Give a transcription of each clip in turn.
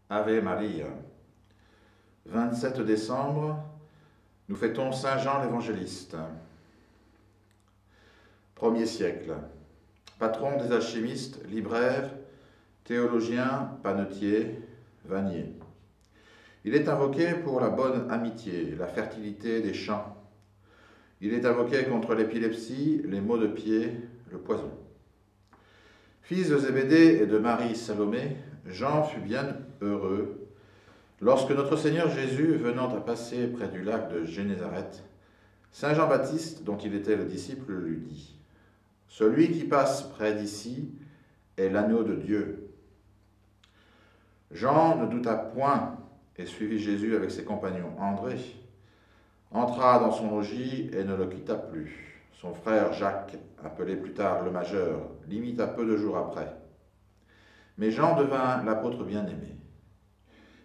Ave Maria. 27 décembre, nous fêtons Saint Jean l'Évangéliste. 1er siècle. Patron des alchimistes, libraires, théologiens, panetiers, vanniers. Il est invoqué pour la bonne amitié, la fertilité des champs. Il est invoqué contre l'épilepsie, les maux de pied, le poison. Fils de Zébédée et de Marie Salomé, Jean fut bien heureux lorsque notre Seigneur Jésus, venant à passer près du lac de Génézareth, Saint Jean-Baptiste, dont il était le disciple, lui dit : « Celui qui passe près d'ici est l'agneau de Dieu. » Jean ne douta point et suivit Jésus avec ses compagnons. André entra dans son logis et ne le quitta plus. Son frère Jacques, appelé plus tard le Majeur, l'imita peu de jours après. Mais Jean devint l'apôtre bien-aimé.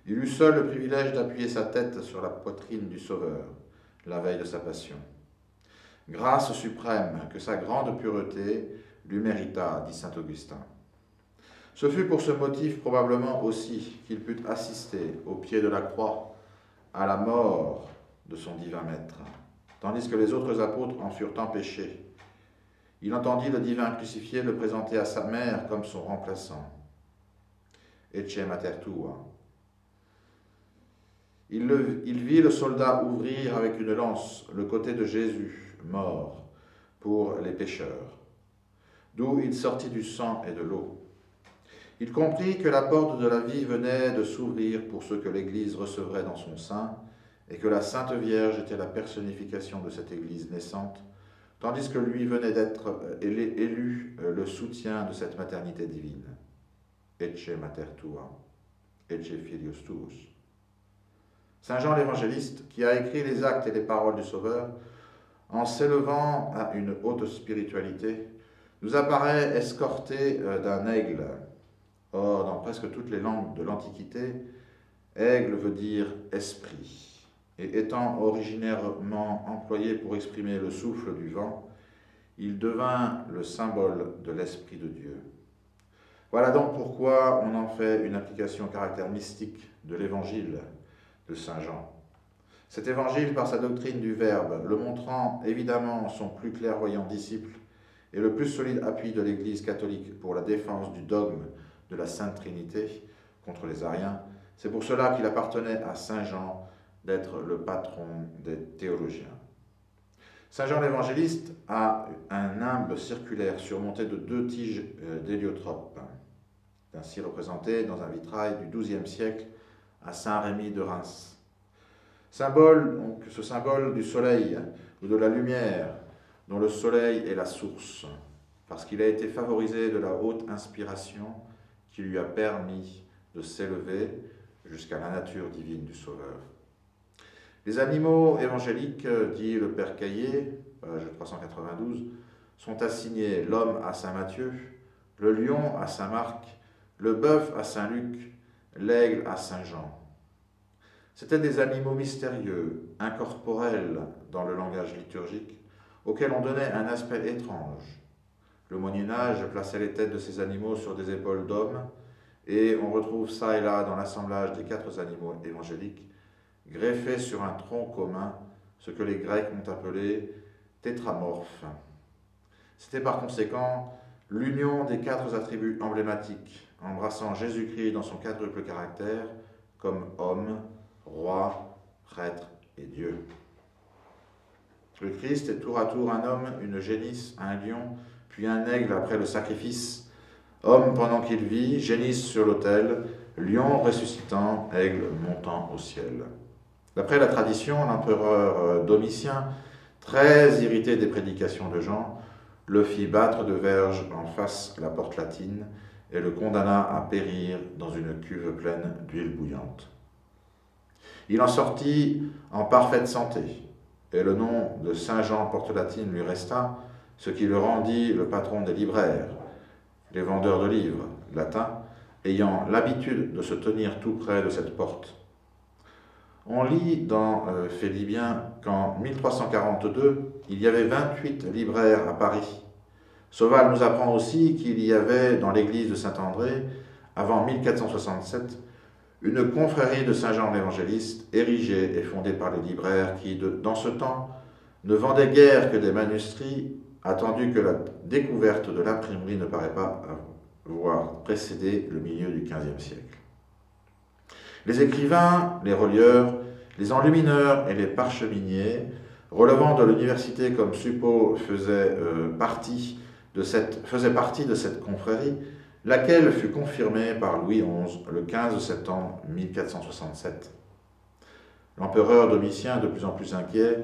Il eut seul le privilège d'appuyer sa tête sur la poitrine du Sauveur, la veille de sa passion. Grâce suprême que sa grande pureté lui mérita, dit saint Augustin. Ce fut pour ce motif probablement aussi qu'il put assister au pied de la croix à la mort de son divin maître, tandis que les autres apôtres en furent empêchés. Il entendit le divin crucifié le présenter à sa mère comme son remplaçant. Ecce mater tua. Il vit le soldat ouvrir avec une lance le côté de Jésus, mort, pour les pécheurs, d'où il sortit du sang et de l'eau. Il comprit que la porte de la vie venait de s'ouvrir pour ceux que l'Église recevrait dans son sein, et que la Sainte Vierge était la personnification de cette Église naissante, tandis que lui venait d'être élu le soutien de cette maternité divine. Ecce mater tua, ecce filius tuus. Saint Jean l'Évangéliste, qui a écrit les actes et les paroles du Sauveur, en s'élevant à une haute spiritualité, nous apparaît escorté d'un aigle. Or, dans presque toutes les langues de l'Antiquité, aigle veut dire esprit. Et étant originairement employé pour exprimer le souffle du vent, il devint le symbole de l'Esprit de Dieu. Voilà donc pourquoi on en fait une application au caractère mystique de l'Évangile de Saint Jean. Cet Évangile, par sa doctrine du Verbe, le montrant évidemment son plus clairvoyant disciple et le plus solide appui de l'Église catholique pour la défense du dogme de la Sainte Trinité contre les Ariens, c'est pour cela qu'il appartenait à Saint Jean d'être le patron des théologiens. Saint Jean l'Évangéliste a un nimbe circulaire surmonté de 2 tiges d'héliotrope, ainsi représenté dans un vitrail du XIIe siècle à Saint-Rémy de Reims. Ce symbole du soleil ou de la lumière, dont le soleil est la source, parce qu'il a été favorisé de la haute inspiration qui lui a permis de s'élever jusqu'à la nature divine du Sauveur. Les animaux évangéliques, dit le Père Caillé, page 392, sont assignés l'homme à saint Matthieu, le lion à saint Marc, le bœuf à saint Luc, l'aigle à saint Jean. C'étaient des animaux mystérieux, incorporels dans le langage liturgique, auxquels on donnait un aspect étrange. Le Moyen-Âge plaçait les têtes de ces animaux sur des épaules d'hommes, et on retrouve ça et là dans l'assemblage des 4 animaux évangéliques, greffés sur un tronc commun, ce que les Grecs ont appelé tétramorphe. C'était par conséquent l'union des 4 attributs emblématiques, embrassant Jésus-Christ dans son quadruple caractère, comme homme, roi, prêtre et Dieu. Le Christ est tour à tour un homme, une génisse, un lion, puis un aigle après le sacrifice, homme pendant qu'il vit, génisse sur l'autel, lion ressuscitant, aigle montant au ciel. D'après la tradition, l'empereur Domitien, très irrité des prédications de Jean, le fit battre de verge en face la porte latine et le condamna à périr dans une cuve pleine d'huile bouillante. Il en sortit en parfaite santé, et le nom de Saint Jean porte latine lui resta, ce qui le rendit le patron des libraires, les vendeurs de livres latins, ayant l'habitude de se tenir tout près de cette porte. On lit dans Faits libyens qu'en 1342, il y avait 28 libraires à Paris. Sauval nous apprend aussi qu'il y avait dans l'église de Saint-André, avant 1467, une confrérie de Saint Jean l'Évangéliste, érigée et fondée par les libraires qui, dans ce temps, ne vendaient guère que des manuscrits, attendu que la découverte de l'imprimerie ne paraît pas avoir précédé le milieu du XVe siècle. Les écrivains, les relieurs, les enlumineurs et les parcheminiers, relevant de l'université comme suppôt, faisaient partie de cette confrérie, laquelle fut confirmée par Louis XI le 15 septembre 1467. L'empereur Domitien, de plus en plus inquiet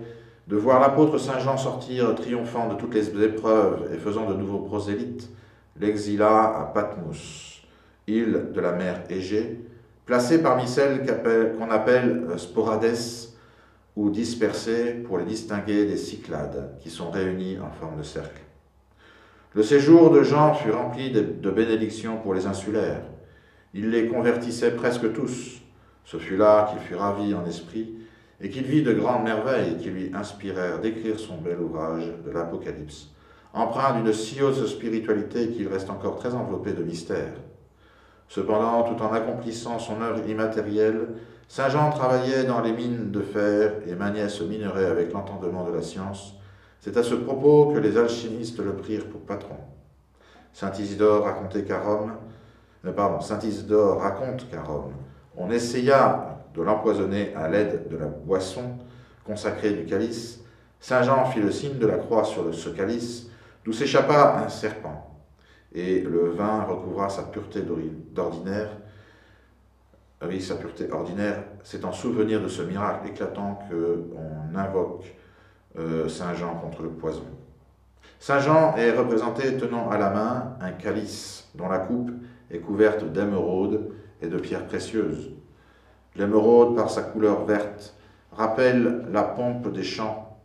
de voir l'apôtre Saint Jean sortir triomphant de toutes les épreuves et faisant de nouveaux prosélytes, l'exila à Patmos, île de la mer Égée, placée parmi celles qu'on appelle sporades ou dispersées pour les distinguer des Cyclades, qui sont réunies en forme de cercle. Le séjour de Jean fut rempli de bénédictions pour les insulaires. Il les convertissait presque tous. Ce fut là qu'il fut ravi en esprit et qu'il vit de grandes merveilles qui lui inspirèrent d'écrire son bel ouvrage de l'Apocalypse, empreint d'une si haute spiritualité qu'il reste encore très enveloppé de mystères. Cependant, tout en accomplissant son œuvre immatérielle, Saint Jean travaillait dans les mines de fer et maniait ce minerai avec l'entendement de la science. C'est à ce propos que les alchimistes le prirent pour patron. Saint Isidore raconte qu'à Rome, on essaya de l'empoisonner à l'aide de la boisson consacrée du calice. Saint Jean fit le signe de la croix sur ce calice, d'où s'échappa un serpent, et le vin recouvra sa pureté ordinaire. Sa pureté ordinaire, c'est en souvenir de ce miracle éclatant qu'on invoque Saint Jean contre le poison. Saint Jean est représenté tenant à la main un calice dont la coupe est couverte d'émeraudes et de pierres précieuses. L'émeraude, par sa couleur verte, rappelle la pompe des champs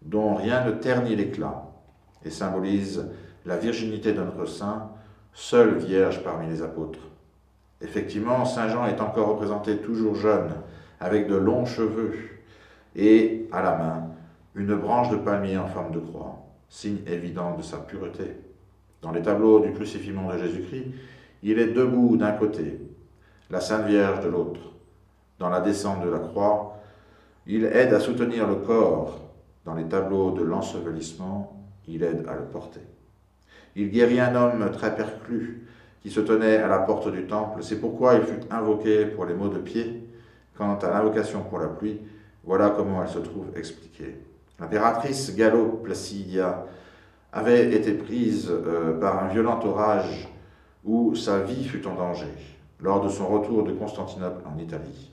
dont rien ne ternit l'éclat et symbolise la virginité de notre Saint, seule vierge parmi les apôtres. Effectivement, Saint Jean est encore représenté toujours jeune, avec de longs cheveux et, à la main, une branche de palmier en forme de croix, signe évident de sa pureté. Dans les tableaux du crucifixion de Jésus-Christ, il est debout d'un côté, la Sainte Vierge de l'autre. Dans la descente de la croix, il aide à soutenir le corps. Dans les tableaux de l'ensevelissement, il aide à le porter. Il guérit un homme très perclus qui se tenait à la porte du temple. C'est pourquoi il fut invoqué pour les maux de pied. Quant à l'invocation pour la pluie, voilà comment elle se trouve expliquée. L'impératrice Gallo Placidia avait été prise par un violent orage où sa vie fut en danger lors de son retour de Constantinople en Italie.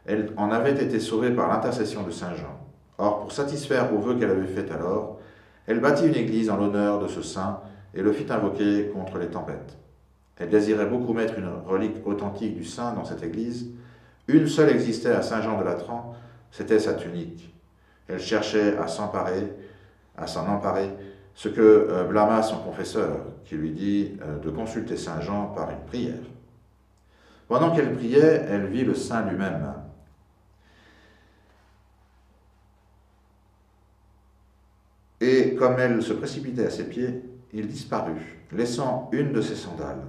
Elle en avait été sauvée par l'intercession de Saint Jean. Or, pour satisfaire aux vœux qu'elle avait faits alors, elle bâtit une église en l'honneur de ce saint et le fit invoquer contre les tempêtes. Elle désirait beaucoup mettre une relique authentique du saint dans cette église. Une seule existait à Saint-Jean de Latran, c'était sa tunique. Elle cherchait à s'en emparer, ce que blâma son confesseur, qui lui dit de consulter Saint Jean par une prière. Pendant qu'elle priait, elle vit le saint lui-même. Et comme elle se précipitait à ses pieds, il disparut, laissant une de ses sandales.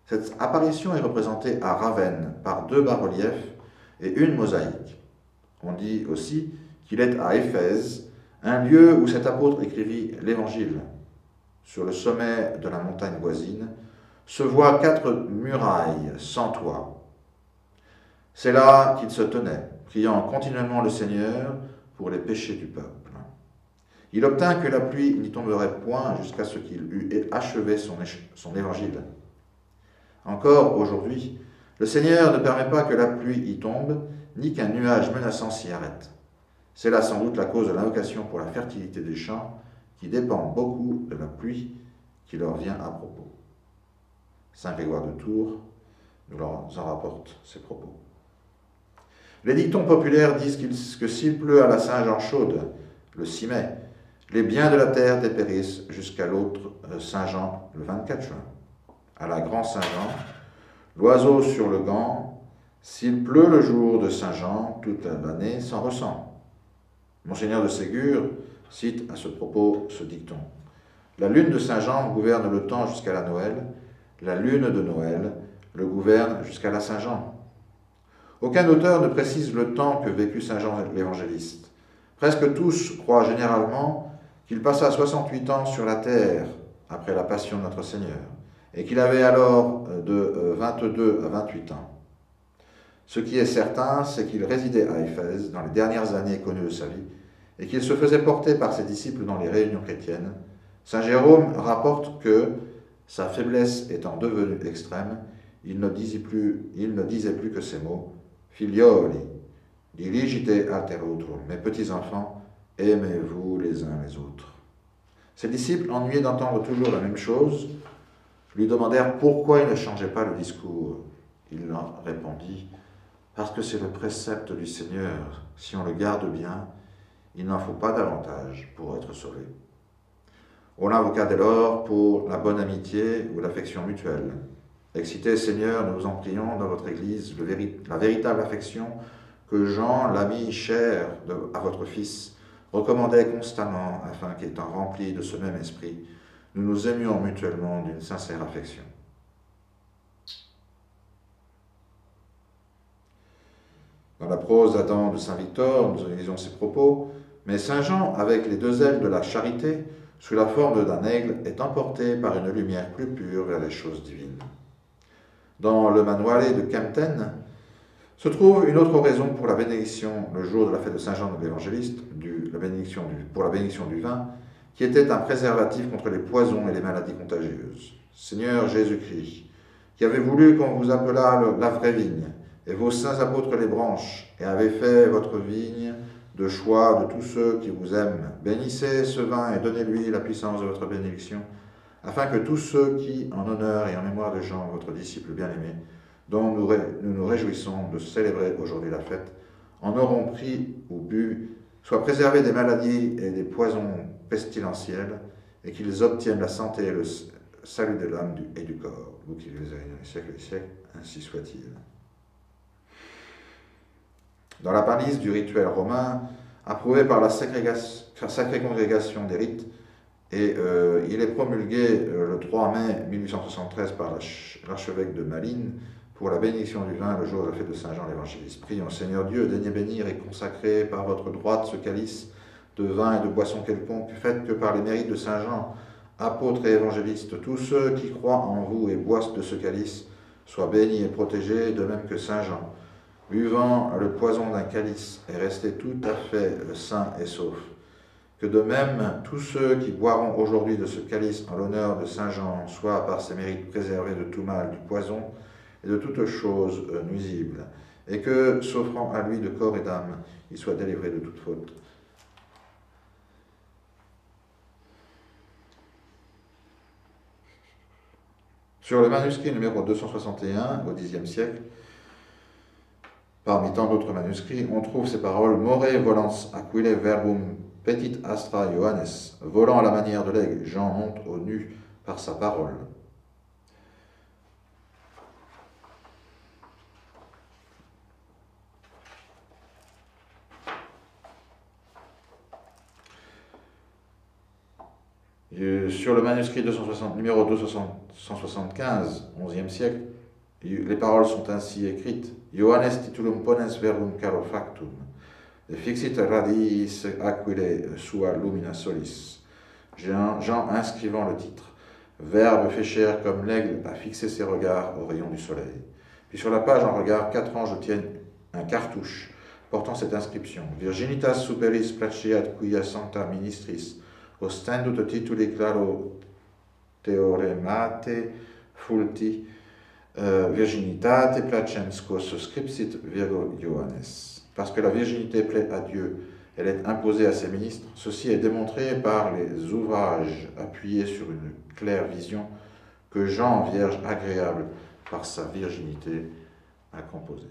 Cette apparition est représentée à Ravenne par 2 bas-reliefs et une mosaïque. On dit aussi qu'il est à Éphèse, un lieu où cet apôtre écrivit l'Évangile. Sur le sommet de la montagne voisine se voient 4 murailles sans toit. C'est là qu'il se tenait, priant continuellement le Seigneur pour les péchés du peuple. Il obtint que la pluie n'y tomberait point jusqu'à ce qu'il eût achevé son évangile. Encore aujourd'hui, le Seigneur ne permet pas que la pluie y tombe, ni qu'un nuage menaçant s'y arrête. C'est là sans doute la cause de l'invocation pour la fertilité des champs, qui dépend beaucoup de la pluie qui leur vient à propos. Saint Grégoire de Tours nous en rapporte ces propos. Les dictons populaires disent que s'il pleut à la Saint-Jean-Chaude, le 6 mai, les biens de la terre dépérissent jusqu'à l'autre Saint-Jean, le 24 juin. À la Grand Saint-Jean, l'oiseau sur le gant, s'il pleut le jour de Saint-Jean, toute l'année s'en ressent. Monseigneur de Ségur cite à ce propos ce dicton. La lune de Saint-Jean gouverne le temps jusqu'à la Noël, la lune de Noël le gouverne jusqu'à la Saint-Jean. Aucun auteur ne précise le temps que vécut Saint Jean l'Évangéliste. Presque tous croient généralement qu'il passa 68 ans sur la terre après la passion de notre Seigneur, et qu'il avait alors de 22 à 28 ans. Ce qui est certain, c'est qu'il résidait à Éphèse dans les dernières années connues de sa vie, et qu'il se faisait porter par ses disciples dans les réunions chrétiennes. Saint Jérôme rapporte que, sa faiblesse étant devenue extrême, il ne disait plus que ces mots « Figlioli, diligite alter utrum » « Mes petits-enfants, aimez-vous les uns les autres ». Ses disciples, ennuyés d'entendre toujours la même chose, lui demandèrent pourquoi il ne changeait pas le discours. Il leur répondit « Parce que c'est le précepte du Seigneur. Si on le garde bien, il n'en faut pas davantage pour être sauvé. » On invoqua dès lors pour la bonne amitié ou l'affection mutuelle. Excitez, Seigneur, nous vous en prions, dans votre Église, la véritable affection que Jean, l'ami cher à votre Fils, recommandait constamment, afin qu'étant remplis de ce même esprit, nous nous aimions mutuellement d'une sincère affection. Dans la prose d'Adam de Saint Victor, nous analysons ces propos, mais Saint Jean, avec les deux ailes de la charité, sous la forme d'un aigle, est emporté par une lumière plus pure vers les choses divines. Dans le Manuale de Kempten se trouve une autre raison pour la bénédiction, le jour de la fête de Saint Jean l'Évangéliste, pour la bénédiction du vin, qui était un préservatif contre les poisons et les maladies contagieuses. Seigneur Jésus-Christ, qui avez voulu qu'on vous appelât la vraie vigne, et vos saints apôtres les branches, et avez fait votre vigne de choix de tous ceux qui vous aiment. Bénissez ce vin et donnez-lui la puissance de votre bénédiction, afin que tous ceux qui, en honneur et en mémoire de Jean, votre disciple bien-aimé, dont nous nous réjouissons de célébrer aujourd'hui la fête, en auront pris ou bu, soient préservés des maladies et des poisons pestilentiels, et qu'ils obtiennent la santé et le salut de l'âme et du corps. Vous qui vivez dans les siècles des siècles, ainsi soit-il. Dans la palisse du rituel romain, approuvé par la sacrée congrégation des rites, et il est promulgué le 3 mai 1873 par l'archevêque de Malines pour la bénédiction du vin le jour de la fête de Saint Jean l'Évangéliste. Prions, Seigneur Dieu, daignez bénir et consacrer par votre droite ce calice de vin et de boisson quelconque, faites que par les mérites de Saint Jean, apôtre et évangéliste, tous ceux qui croient en vous et boivent de ce calice soient bénis et protégés, de même que Saint Jean, buvant le poison d'un calice, est resté tout à fait sain et sauf. Que de même, tous ceux qui boiront aujourd'hui de ce calice en l'honneur de Saint Jean soient par ses mérites préservés de tout mal, du poison et de toute chose nuisible, et que, s'offrant à lui de corps et d'âme, il soit délivré de toute faute. Sur le manuscrit numéro 261, au Xe siècle, parmi tant d'autres manuscrits, on trouve ces paroles « More volans aquile verbum petit astra Johannes » volant à la manière de l'aigle, Jean monte au nu par sa parole. Sur le manuscrit numéro 275, 11e siècle, les paroles sont ainsi écrites. Johannes titulum ponens verbum caro factum, fixit radiis aquile sua lumina solis. Jean inscrivant le titre. Verbe fait chair comme l'aigle a fixé ses regards au rayon du soleil. Puis sur la page en regard, 4 anges tiennent un cartouche portant cette inscription. Virginitas superis placeat quia sancta ministris ostendut tituli claro theoremate fulti virginitate placens quos scripsit Virgo Johannes. Parce que la virginité plaît à Dieu, elle est imposée à ses ministres. Ceci est démontré par les ouvrages appuyés sur une claire vision que Jean, vierge agréable par sa virginité, a composé.